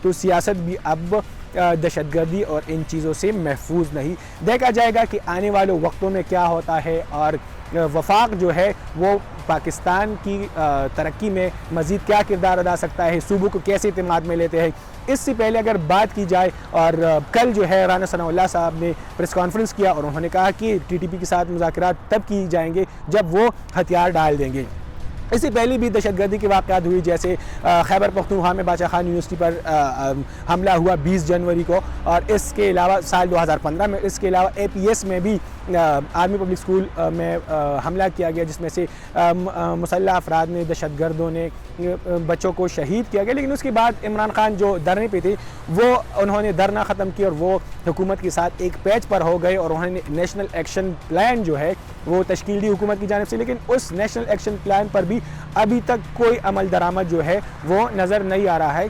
तो सियासत भी अब दहशतगर्दी और इन चीज़ों से महफूज नहीं। देखा जाएगा कि आने वाले वक्तों में क्या होता है और वफाक जो है वो पाकिस्तान की तरक्की में मज़ीद क्या किरदार अदा सकता है, सूबों को कैसे इत्मीनान में लेते हैं। इससे पहले अगर बात की जाए, और कल जो है राना सनाउल्लाह साहब ने प्रेस कॉन्फ्रेंस किया और उन्होंने कहा कि टीटीपी के साथ मुज़ाकरात तब की जाएंगे जब वो हथियार डाल देंगे। इससे पहले भी दहशतगर्दी के वाक़यात हुई, जैसे खैबर पख्तूनख्वा में बादशाह खान यूनिवर्सिटी पर हमला हुआ 20 जनवरी को, और इसके अलावा साल 2015 में इसके अलावा APS में भी आर्मी पब्लिक स्कूल में हमला किया गया, जिसमें से मुसल्लह अफराद ने, दहशतगर्दों ने बच्चों को शहीद किया गया। लेकिन उसके बाद इमरान खान जो धरने पे थे वो उन्होंने धरना ख़त्म किया और वो हुकूमत के साथ एक पेज पर हो गए और उन्होंने नेशनल एक्शन प्लान जो है वो तश्कील दी हुकूमत की जानिब से। लेकिन उस नेशनल एक्शन प्लान पर भी अभी तक कोई अमल दरामद जो है वो नज़र नहीं आ रहा है।